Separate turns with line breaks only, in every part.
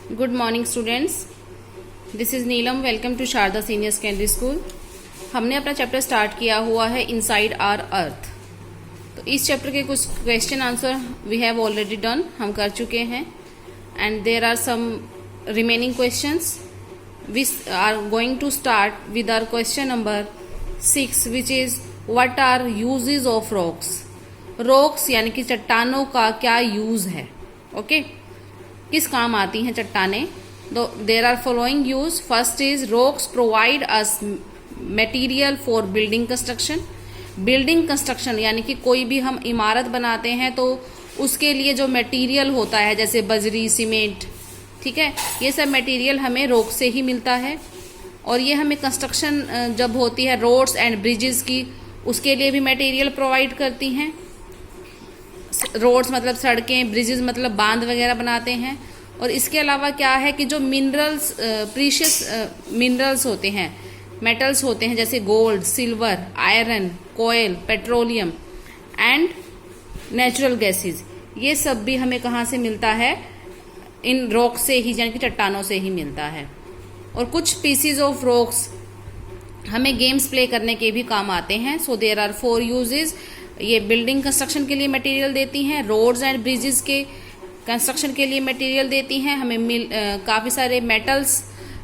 Good morning students, this is Neelam. Welcome to Sharda senior secondary school. हमने अपना chapter start किया हुआ है इनसाइड आवर अर्थ। तो इस चैप्टर के कुछ question answer we have already done, हम कर चुके हैं, and there are some remaining questions. We are going to start with our question number 6 which is what are uses of rocks. Rocks यानी कि चट्टानों का क्या यूज है, ओके किस काम आती हैं चट्टानें। There are following use. First is rocks provide us material for building construction. Building construction यानी कि कोई भी हम इमारत बनाते हैं तो उसके लिए जो मटेरियल होता है जैसे बजरी, सीमेंट, ठीक है, ये सब मटेरियल हमें रॉक से ही मिलता है। और ये हमें कंस्ट्रक्शन जब होती है रोड्स एंड ब्रिजेस की, उसके लिए भी मटेरियल प्रोवाइड करती हैं। रोड्स मतलब सड़कें, ब्रिजेस मतलब बांध वगैरह बनाते हैं। और इसके अलावा क्या है कि जो मिनरल्स, प्रीशियस मिनरल्स होते हैं, मेटल्स होते हैं जैसे gold, silver, iron, coal, petroleum and natural gases, ये सब भी हमें कहाँ से मिलता है, इन रॉक से ही, यानी कि चट्टानों से ही मिलता है। और कुछ पीसीज ऑफ रॉक्स हमें गेम्स प्ले करने के भी काम आते हैं। So there are 4 uses. ये बिल्डिंग कंस्ट्रक्शन के लिए मटेरियल देती हैं, रोड्स एंड ब्रिजेस के कंस्ट्रक्शन के लिए मटेरियल देती हैं, हमें काफ़ी सारे मेटल्स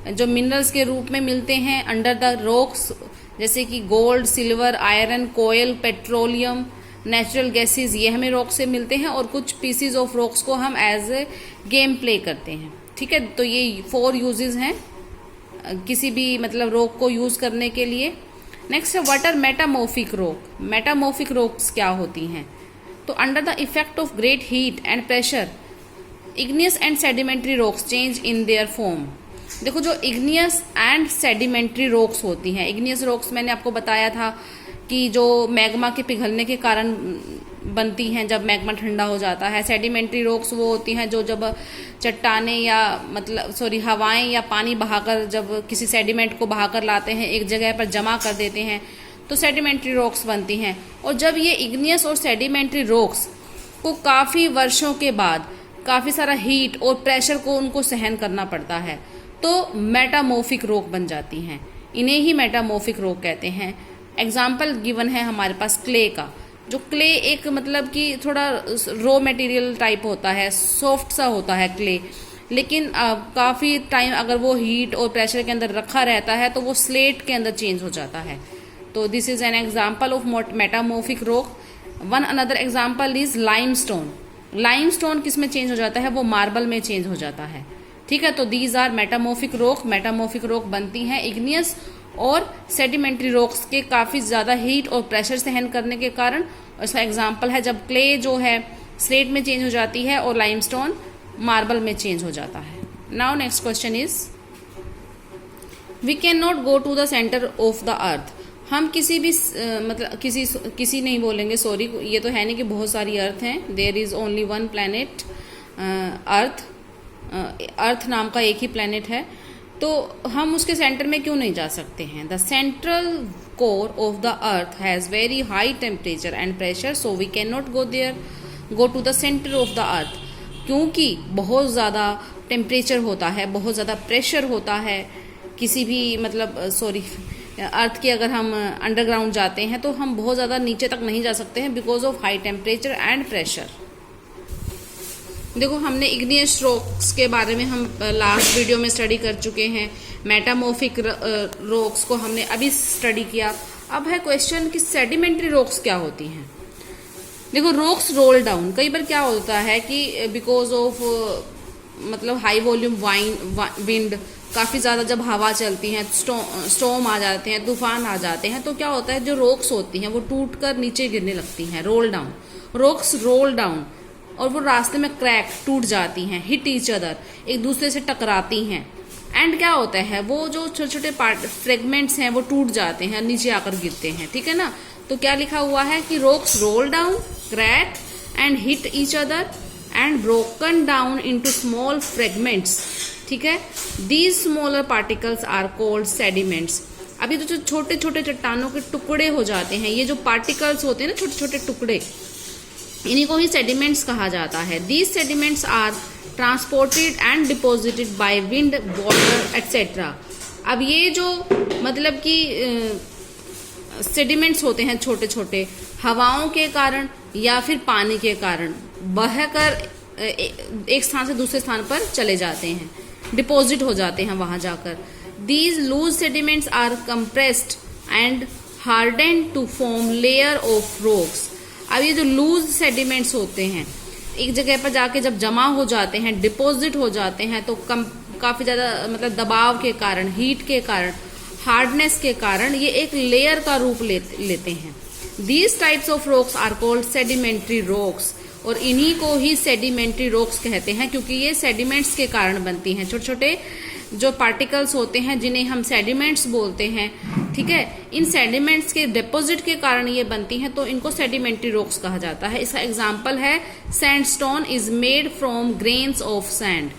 जो मिनरल्स के रूप में मिलते हैं अंडर द रॉक्स, जैसे कि gold, silver, iron, coal, petroleum, natural gases, ये हमें रॉक से मिलते हैं। और कुछ पीसीज ऑफ रॉक्स को हम एज ए गेम प्ले करते हैं, ठीक है। तो ये 4 यूजेस हैं किसी भी मतलब रॉक को यूज करने के लिए। नेक्स्ट है what are metamorphic rock. Metamorphic rocks क्या होती हैं? तो under the effect of great heat and pressure igneous and sedimentary rocks change in their form. देखो जो इग्नियस एंड सेडिमेंट्री रॉक्स होती हैं, इग्नियस रॉक्स मैंने आपको बताया था कि जो मैग्मा के पिघलने के कारण बनती हैं जब मैग्मा ठंडा हो जाता है। सेडिमेंट्री रॉक्स वो होती हैं जो जब चट्टानें या हवाएं या पानी बहाकर जब किसी सेडिमेंट को बहाकर लाते हैं एक जगह पर जमा कर देते हैं तो सेडिमेंट्री रॉक्स बनती हैं। और जब ये इग्नियस और सेडिमेंट्री रॉक्स को काफ़ी वर्षों के बाद काफ़ी सारा हीट और प्रेशर को उनको सहन करना पड़ता है तो मेटामॉर्फिक रॉक बन जाती हैं। इन्हें ही मेटामॉर्फिक रॉक कहते हैं। एग्जाम्पल गिवन है हमारे पास क्ले का। जो क्ले एक मतलब कि थोड़ा रॉ मटेरियल टाइप होता है, सॉफ्ट सा होता है क्ले, लेकिन काफ़ी टाइम अगर वो हीट और प्रेशर के अंदर रखा रहता है तो वो स्लेट के अंदर चेंज हो जाता है। तो this is an example of metamorphic rock. One another example is limestone. Limestone किस में चेंज हो जाता है? वो मार्बल में चेंज हो जाता है, ठीक है। तो these are metamorphic rock. Metamorphic rock बनती हैं इग्नियस और सेडिमेंट्री रॉक्स के काफ़ी ज़्यादा हीट और प्रेशर सहन करने के कारण। इसका एग्जाम्पल है जब क्ले जो है स्लेट में चेंज हो जाती है और लाइमस्टोन मार्बल में चेंज हो जाता है। Now next question is we can not go to the centre of the earth. हम किसी भी मतलब किसी नहीं बोलेंगे, सॉरी, ये तो है नहीं कि बहुत सारी अर्थ हैं। There is only one planet Earth. Earth नाम का एक ही प्लैनेट है, तो हम उसके सेंटर में क्यों नहीं जा सकते हैं? The central core of the earth has very high temperature and pressure, so we can not go to the centre of the earth. क्योंकि बहुत ज़्यादा टेम्परेचर होता है, बहुत ज़्यादा प्रेशर होता है किसी भी अर्थ के अगर हम अंडरग्राउंड जाते हैं तो हम बहुत ज़्यादा नीचे तक नहीं जा सकते हैं because of high temperature and pressure. देखो हमने इग्नियस रॉक्स के बारे में हम लास्ट वीडियो में स्टडी कर चुके हैं। मेटामॉर्फिक रॉक्स को हमने अभी स्टडी किया। अब है क्वेश्चन कि सेडिमेंट्री रॉक्स क्या होती हैं। देखो रॉक्स रोल डाउन। कई बार क्या होता है कि बिकॉज ऑफ मतलब हाई वॉल्यूम विंड, काफ़ी ज़्यादा जब हवा चलती है, स्टॉर्म आ जाते हैं, तूफान आ जाते हैं, तो क्या होता है जो रॉक्स होती हैं वो टूट कर नीचे गिरने लगती हैं। Roll down, rocks roll down, और वो रास्ते में क्रैक, टूट जाती हैं, हिट ईच अदर, एक दूसरे से टकराती हैं। एंड क्या होता है वो जो छोटे छोटे फ्रेगमेंट्स हैं वो टूट जाते हैं, नीचे आकर गिरते हैं, ठीक है ना। तो क्या लिखा हुआ है कि rocks roll down, crack and hit each other and broken down into small fragments, ठीक है। These smaller particles are called sediments. अभी तो जो छोटे छोटे चट्टानों के टुकड़े हो जाते हैं, ये जो पार्टिकल्स होते हैं ना, छोटे छोटे टुकड़े, इन्हीं को ही सेडिमेंट्स कहा जाता है। These sediments are transported and deposited by wind, water etcetera. अब ये जो मतलब कि सेडिमेंट्स होते हैं छोटे छोटे, हवाओं के कारण या फिर पानी के कारण बहकर एक स्थान से दूसरे स्थान पर चले जाते हैं, डिपॉजिट हो जाते हैं वहां जाकर। These loose sediments are compressed and hardened to form layer of rocks. अब ये जो लूज सेडिमेंट्स होते हैं एक जगह पर जाके जब जमा हो जाते हैं, डिपॉजिट हो जाते हैं, तो काफी ज्यादा मतलब दबाव के कारण, हीट के कारण, हार्डनेस के कारण ये एक लेयर का रूप लेते हैं। These types of rocks are called sedimentary rocks, और इन्हीं को ही सेडिमेंट्री रॉक्स कहते हैं, क्योंकि ये सेडिमेंट्स के कारण बनती हैं। छोटे छोटे जो पार्टिकल्स होते हैं जिन्हें हम सेडिमेंट्स बोलते हैं, ठीक है, इन सेडिमेंट्स के डिपॉजिट के कारण ये बनती हैं, तो इनको सेडिमेंट्री रॉक्स कहा जाता है। इसका एग्जांपल है sandstone is made from grains of sand.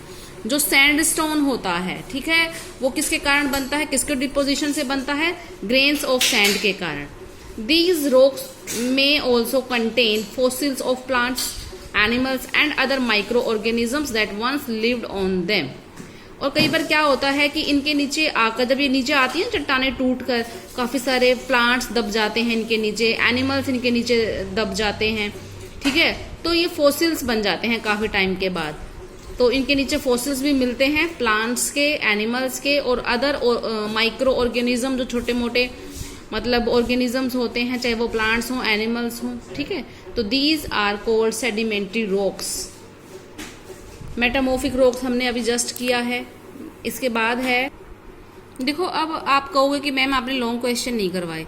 जो सैंडस्टोन होता है, ठीक है, वो किसके कारण बनता है, किसके डिपोजिशन से बनता है, ग्रेन्स ऑफ सैंड के कारण। These rocks may also contain fossils of plants, animals and other microorganisms that once lived on them. और कई बार क्या होता है कि इनके नीचे आकर, जब ये नीचे आती है चट्टाने टूटकर, काफी सारे प्लांट्स दब जाते हैं इनके नीचे, एनिमल्स इनके नीचे दब जाते हैं, ठीक है, तो ये फॉसिल्स बन जाते हैं काफी टाइम के बाद। तो इनके नीचे फॉसिल्स भी मिलते हैं प्लांट्स के, एनिमल्स के और अदर माइक्रो ऑर्गेनिज्म, जो छोटे मोटे मतलब ऑर्गेनिजम्स होते हैं, चाहे वो प्लांट्स हों, एनिमल्स हों, ठीक है। तो these are called sedimentary rocks. Metamorphic rocks हमने अभी जस्ट किया है। इसके बाद है, देखो अब आप कहोगे कि मैम आपने लॉन्ग क्वेश्चन नहीं करवाए।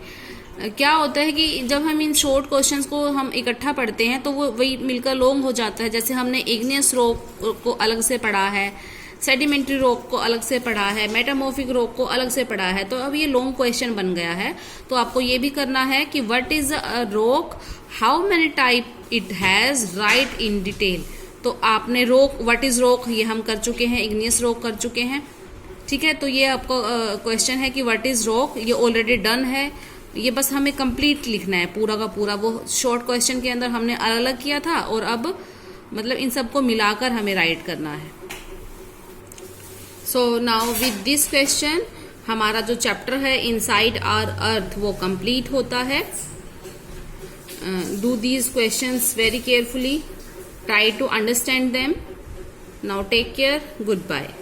क्या होता है कि जब हम इन शॉर्ट क्वेश्चंस को हम इकट्ठा पढ़ते हैं तो वो वही मिलकर लॉन्ग हो जाता है। जैसे हमने इग्नियस रॉक को अलग से पढ़ा है, सेडिमेंट्री रॉक को अलग से पढ़ा है, मेटामॉर्फिक रॉक को अलग से पढ़ा है, तो अब ये लॉन्ग क्वेश्चन बन गया है। तो आपको ये भी करना है कि what is a rock, how many type it has, right in detail. तो आपने रॉक, व्हाट इज रॉक ये हम कर चुके हैं, इग्नियस रॉक कर चुके हैं, ठीक है। तो ये आपको क्वेश्चन है कि व्हाट इज रॉक, ये ऑलरेडी डन है। ये बस हमें कंप्लीट लिखना है पूरा का पूरा। वो शॉर्ट क्वेश्चन के अंदर हमने अलग अलग किया था और अब मतलब इन सबको मिलाकर हमें राइट करना है। So now with this question हमारा जो चैप्टर है इनसाइड आवर अर्थ वो कंप्लीट होता है। Do these questions very carefully, try to understand them. Now take care, good bye.